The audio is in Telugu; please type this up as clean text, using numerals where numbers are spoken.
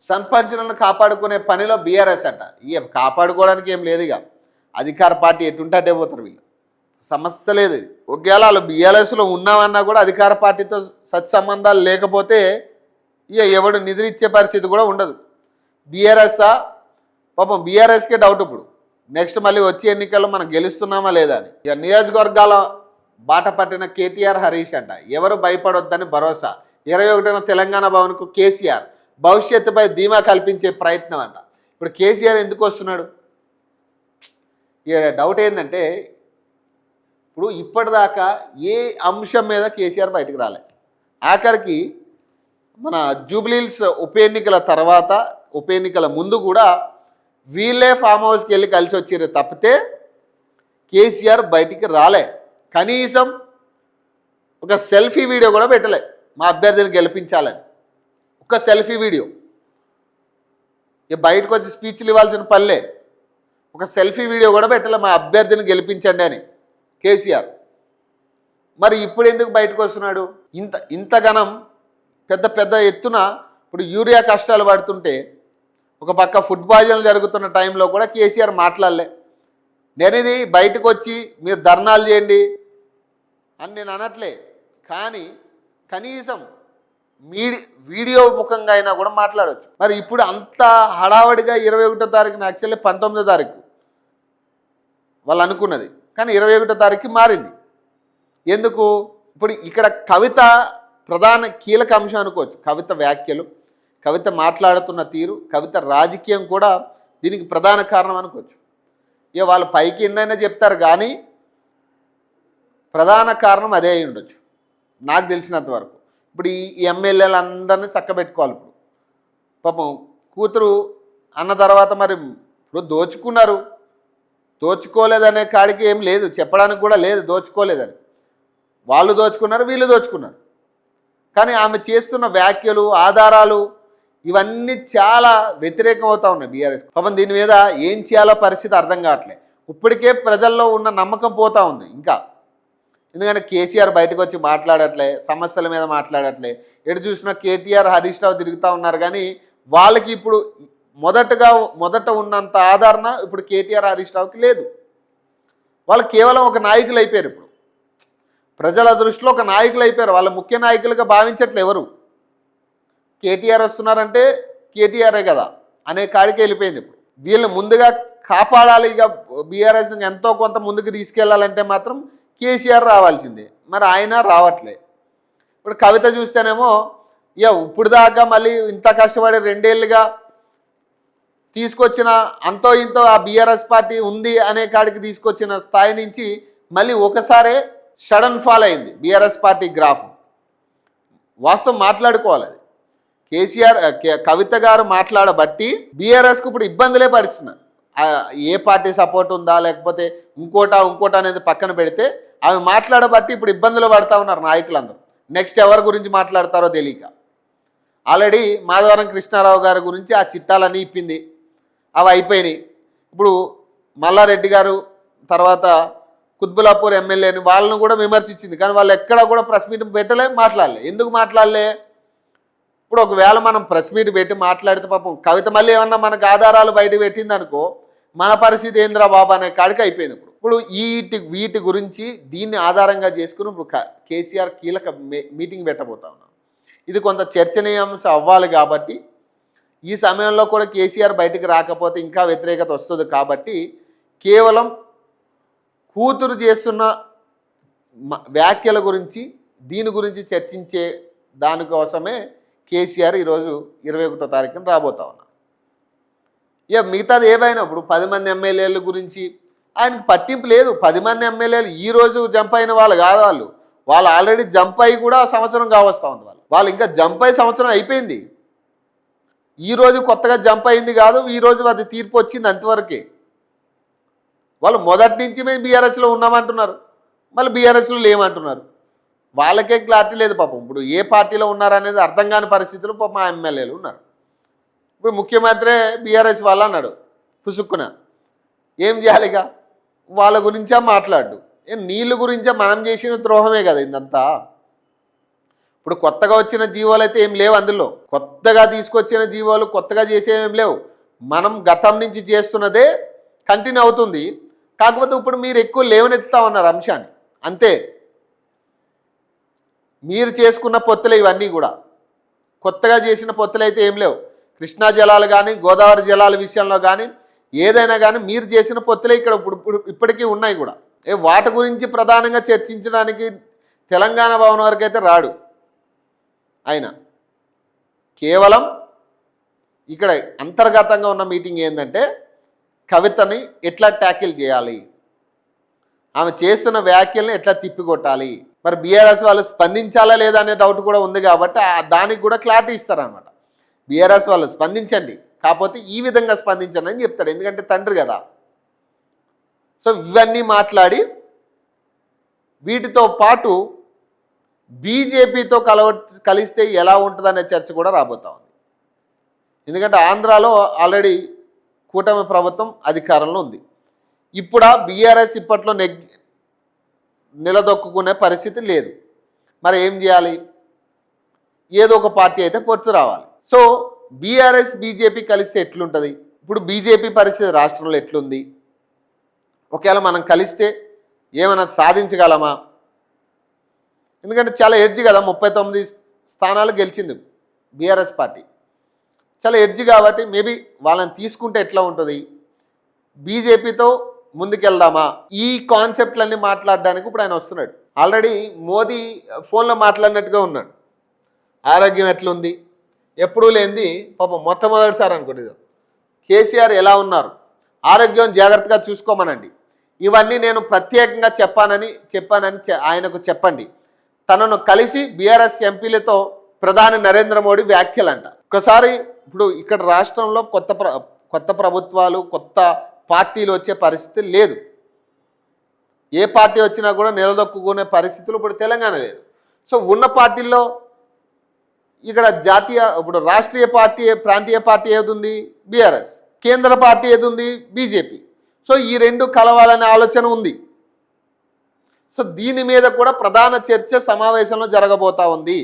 సర్పంచులను కాపాడుకునే పనిలో బీఆర్ఎస్ అంట. ఇక కాపాడుకోవడానికి ఏం లేదు, ఇక అధికార పార్టీ ఎటుంటే అటే పోతారు వీళ్ళు. సమస్య లేదు. ఒకవేళ వాళ్ళు బీఆర్ఎస్లో ఉన్నామన్నా కూడా అధికార పార్టీతో సత్సంబంధాలు లేకపోతే ఇక ఎవడు నిధులు ఇచ్చే పరిస్థితి కూడా ఉండదు. బీఆర్ఎస్ఆ పాపం బీఆర్ఎస్కే డౌట్ ఇప్పుడు నెక్స్ట్ మళ్ళీ వచ్చే ఎన్నికల్లో మనం గెలుస్తున్నామా లేదా అని. ఇక నియోజకవర్గాల బాట పట్టిన కేటీఆర్ హరీష్ అంట. ఎవరు భయపడొద్దని భరోసా. 21న తెలంగాణ భవన్కు కేసీఆర్ భవిష్యత్తుపై ధీమా కల్పించే ప్రయత్నం అంట. ఇప్పుడు కేసీఆర్ ఎందుకు వస్తున్నాడు? ఇక డౌట్ ఏంటంటే ఇప్పుడు ఇప్పటిదాకా ఏ అంశం మీద కేసీఆర్ బయటకు రాలే. ఆఖరికి మన జూబ్లీహిల్స్ ఉప ఎన్నికల తర్వాత ఉప ఎన్నికల ముందు కూడా వీళ్ళే ఫామ్ హౌస్కి వెళ్ళి కలిసి వచ్చారు తప్పితే కేసీఆర్ బయటికి రాలే. కనీసం ఒక సెల్ఫీ వీడియో కూడా పెట్టలే మా అభ్యర్థిని గెలిపించాలని. ఒక సెల్ఫీ వీడియో. ఇక బయటకు వచ్చి స్పీచ్లు ఇవ్వాల్సిన పల్లె ఒక సెల్ఫీ వీడియో కూడా పెట్టలే మా అభ్యర్థిని గెలిపించండి అని కేసీఆర్. మరి ఇప్పుడు ఎందుకు బయటకు వస్తున్నాడు? ఇంతగనం పెద్ద పెద్ద ఎత్తున ఇప్పుడు యూరియా కష్టాలు పడుతుంటే ఒక పక్క ఫుడ్ పాయిజన్లు జరుగుతున్న టైంలో కూడా కేసీఆర్ మాట్లాడలే. నేను ఇది బయటకు వచ్చి మీరు ధర్నాలు చేయండి అని నేను అనట్లే, కానీ కనీసం వీడియో ముఖంగా అయినా కూడా మాట్లాడవచ్చు. మరి ఇప్పుడు అంత హడావడిగా 21వ తారీఖున యాక్చువల్లీ 19వ తారీఖు వాళ్ళు అనుకున్నది, కానీ 21వ తారీఖుకి మారింది. ఎందుకు? ఇప్పుడు ఇక్కడ కవిత ప్రధాన కీలక అంశం అనుకోవచ్చు. కవిత వ్యాఖ్యలు, కవిత మాట్లాడుతున్న తీరు, కవిత రాజకీయం కూడా దీనికి ప్రధాన కారణం అనుకోవచ్చు. ఇక వాళ్ళు పైకి ఎన్నైనా చెప్తారు కానీ ప్రధాన కారణం అదే అయి ఉండొచ్చు నాకు తెలిసినంత వరకు. ఇప్పుడు ఈ ఎమ్మెల్యేలు అందరినీ చక్కబెట్టుకోవాలి. ఇప్పుడు పాపం కూతురు అన్న తర్వాత మరి ఇప్పుడు దోచుకోలేదనే కాడికి ఏం లేదు, చెప్పడానికి కూడా లేదు దోచుకోలేదని. వాళ్ళు దోచుకున్నారు, వీళ్ళు దోచుకున్నారు. కానీ ఆమె చేస్తున్న వ్యాఖ్యలు, ఆధారాలు ఇవన్నీ చాలా వ్యతిరేకం అవుతూ ఉన్నాయి బీఆర్ఎస్. పాపం దీని మీద ఏం చేయాలో పరిస్థితి అర్థం కావట్లేదు. ఇప్పటికే ప్రజల్లో ఉన్న నమ్మకం పోతూ ఉంది ఇంకా. ఎందుకంటే కేసీఆర్ బయటకు వచ్చి మాట్లాడట్లే, సమస్యల మీద మాట్లాడట్లే. ఎటు చూసినా కేటీఆర్, హరీష్ రావు తిరుగుతూ ఉన్నారు. కానీ వాళ్ళకి ఇప్పుడు మొదట ఉన్నంత ఆదరణ ఇప్పుడు కేటీఆర్, హరీష్ రావుకి లేదు. వాళ్ళు కేవలం ఒక నాయకులు అయిపోయారు. ఇప్పుడు ప్రజల దృష్టిలో ఒక నాయకులు అయిపోయారు. వాళ్ళ ముఖ్య నాయకులుగా భావించట్లే ఎవరు. కేటీఆర్ వస్తున్నారంటే కేటీఆరే కదా అనే కాడికి వెళ్ళిపోయింది. ఇప్పుడు వీళ్ళు ముందుగా కాపాడాలి. ఇక బీఆర్ఎస్ని ఎంతో కొంత ముందుకు తీసుకెళ్లాలంటే మాత్రం కేసీఆర్ రావాల్సిందే. మరి ఆయన రావట్లే. ఇప్పుడు కవిత చూస్తేనేమో ఇక ఇప్పుడు దాకా మళ్ళీ ఇంత కష్టపడి 2 ఏళ్ళుగా తీసుకొచ్చిన అంతో ఇంతో ఆ బీఆర్ఎస్ పార్టీ ఉంది అనే కాడికి తీసుకొచ్చిన స్థాయి నుంచి మళ్ళీ ఒకసారే సడన్ ఫాల్ అయింది బీఆర్ఎస్ పార్టీ గ్రాఫ్. వాస్తవం మాట్లాడుకోవాలి. అది కేసీఆర్ కవిత గారు మాట్లాడబట్టి బీఆర్ఎస్కు ఇప్పుడు ఇబ్బందులే పడుతున్నారు. ఏ పార్టీ సపోర్ట్ ఉందా లేకపోతే ఇంకోటా అనేది పక్కన పెడితే ఆమె మాట్లాడబట్టి ఇప్పుడు ఇబ్బందులు పడుతూ ఉన్నారు నాయకులందరూ. నెక్స్ట్ ఎవరి గురించి మాట్లాడతారో తెలియక. ఆల్రెడీ మాధవరం కృష్ణారావు గారి గురించి ఆ చిట్టాలన్నీ ఇప్పింది, అవి అయిపోయినాయి. ఇప్పుడు మల్లారెడ్డి గారు తర్వాత కుత్బులాపూర్ ఎమ్మెల్యేని వాళ్ళను కూడా విమర్శించింది. కానీ వాళ్ళు ఎక్కడా కూడా ప్రెస్ మీట్ పెట్టలే, మాట్లాడలే. ఎందుకు మాట్లాడలే? ఇప్పుడు ఒకవేళ మనం ప్రెస్ మీట్ పెట్టి మాట్లాడితే పాపం కవిత మళ్ళీ ఏమన్నా మనకు ఆధారాలు బయట పెట్టింది అనుకో, మన పరిస్థితి ఏంద్రా బాబా అనే కాడికి అయిపోయింది. ఇప్పుడు వీటి గురించి దీన్ని ఆధారంగా చేసుకుని ఇప్పుడు కేసీఆర్ కీలక మీటింగ్ పెట్టబోతా ఉన్నాం. ఇది కొంత చర్చనీయాంశం అవ్వాలి కాబట్టి ఈ సమయంలో కూడా కేసీఆర్ బయటికి రాకపోతే ఇంకా వ్యతిరేకత వస్తుంది. కాబట్టి కేవలం కూతురు చేస్తున్న వ్యాఖ్యల గురించి దీని గురించి చర్చించే దానికోసమే కేసీఆర్ ఈరోజు 21వ తారీఖున రాబోతా ఉన్నారు. ఇక మిగతాది ఏమైనా ఇప్పుడు 10 మంది ఎమ్మెల్యేల గురించి ఆయనకు పట్టింపు లేదు. 10 మంది ఎమ్మెల్యేలు ఈరోజు జంప్ అయిన వాళ్ళు కాదు. వాళ్ళు ఆల్రెడీ జంప్ అయ్యి కూడా సంవత్సరం కావస్తూ ఉంది. వాళ్ళు ఇంకా జంప్ అయ్యి సంవత్సరం అయిపోయింది. ఈరోజు కొత్తగా జంప్ అయింది కాదు, ఈరోజు అది తీర్పు వచ్చింది అంతవరకే. వాళ్ళు మొదటి నుంచి మేము బీఆర్ఎస్లో ఉన్నామంటున్నారు, మళ్ళీ బీఆర్ఎస్లో లేమంటున్నారు. వాళ్ళకే క్లారిటీ లేదు పాపం. ఇప్పుడు ఏ పార్టీలో ఉన్నారనేది అర్థం కాని పరిస్థితుల్లో పాపం మా ఎమ్మెల్యేలు ఉన్నారు. ఇప్పుడు ముఖ్యమంత్రి బీఆర్ఎస్ వాళ్ళు అన్నాడు పుసుక్కున. ఏం చేయాలిగా? వాళ్ళ గురించా మాట్లాడు. నీళ్ళ గురించా? మనం చేసిన ద్రోహమే కదా ఇదంతా. ఇప్పుడు కొత్తగా వచ్చిన జీవోలు అయితే ఏం లేవు, అందులో కొత్తగా తీసుకొచ్చిన జీవోలు కొత్తగా చేసేవి ఏం లేవు. మనం గతం నుంచి చేస్తున్నదే కంటిన్యూ అవుతుంది. కాకపోతే ఇప్పుడు మీరు ఎక్కువ లేవనెత్తుతా ఉన్నారు అంశాన్ని, అంతే. మీరు చేసుకున్న పొత్తులు ఇవన్నీ కూడా కొత్తగా చేసిన పొత్తులు అయితే ఏం లేవు. కృష్ణా జలాలు కానీ గోదావరి జలాల విషయంలో కానీ ఏదైనా కానీ మీరు చేసిన పొత్తులే ఇక్కడ ఇప్పటికీ ఉన్నాయి కూడా. వాటి గురించి ప్రధానంగా చర్చించడానికి తెలంగాణ భవన్ వరకు అయితే రాడు ఆయన. కేవలం ఇక్కడ అంతర్గతంగా ఉన్న మీటింగ్ ఏంటంటే కవితని ఎట్లా ట్యాకిల్ చేయాలి, ఆమె చేస్తున్న వ్యాఖ్యల్ని ఎట్లా తిప్పికొట్టాలి. మరి బీఆర్ఎస్ వాళ్ళు స్పందించాలా లేదా అనే డౌట్ కూడా ఉంది కాబట్టి దానికి కూడా క్లారిటీ ఇస్తారనమాట. బీఆర్ఎస్ వాళ్ళు స్పందించండి, కాకపోతే ఈ విధంగా స్పందించండి అని చెప్తాడు, ఎందుకంటే తండ్రి కదా. సో ఇవన్నీ మాట్లాడి వీటితో పాటు బీజేపీతో కలిస్తే ఎలా ఉంటుందనే చర్చ కూడా రాబోతా ఉంది. ఎందుకంటే ఆంధ్రాలో ఆల్రెడీ కూటమి ప్రభుత్వం అధికారంలో ఉంది. ఇప్పుడు బీఆర్ఎస్ ఇప్పట్లో నిలదొక్కునే పరిస్థితి లేదు. మరి ఏం చేయాలి? ఏదో ఒక పార్టీ అయితే పొత్తు రావాలి. సో బీఆర్ఎస్ బీజేపీ కలిస్తే ఎట్లుంటుంది? ఇప్పుడు బీజేపీ పరిస్థితి రాష్ట్రంలో ఎట్లుంది? ఒకవేళ మనం కలిస్తే ఏమైనా సాధించగలమా? ఎందుకంటే చాలా ఎడ్జ్ కదా, 39 స్థానాలు గెలిచింది బీఆర్ఎస్ పార్టీ, చాలా ఎడ్జ్ కాబట్టి మేబీ వాళ్ళని తీసుకుంటే ఎట్లా ఉంటుంది, బీజేపీతో ముందుకెళ్దామా, ఈ కాన్సెప్ట్లన్నీ మాట్లాడడానికి ఇప్పుడు ఆయన వస్తున్నాడు. ఆల్రెడీ మోదీ ఫోన్లో మాట్లాడినట్టుగా ఉన్నాడు. ఆరోగ్యం ఎట్లుంది, ఎప్పుడూ లేనిది పాపం మొట్టమొదటిసారి అనుకోండి కేసీఆర్ ఎలా ఉన్నారు, ఆరోగ్యం జాగ్రత్తగా చూసుకోమనండి, ఇవన్నీ నేను ప్రత్యేకంగా చెప్పానని ఆయనకు చెప్పండి. తనను కలిసి బీఆర్ఎస్ ఎంపీలతో ప్రధాని నరేంద్ర మోడీ వ్యాఖ్యలంట. ఒకసారి ఇప్పుడు ఇక్కడ రాష్ట్రంలో కొత్త ప్రభుత్వాలు కొత్త పార్టీలు వచ్చే పరిస్థితి లేదు. ఏ పార్టీ వచ్చినా కూడా నిలదొక్కునే పరిస్థితులు ఇప్పుడు తెలంగాణ లేదు. సో ఉన్న పార్టీల్లో ఇక్కడ ఇప్పుడు రాష్ట్రీయ పార్టీ ప్రాంతీయ పార్టీ ఏది ఉంది? బీఆర్ఎస్. కేంద్ర పార్టీ ఏది ఉంది? బీజేపీ. సో ఈ రెండు కలవాలనే ఆలోచన ఉంది. సో దీని మీద కూడా ప్రధాన చర్చ సమావేశంలో జరగబోతా ఉంది.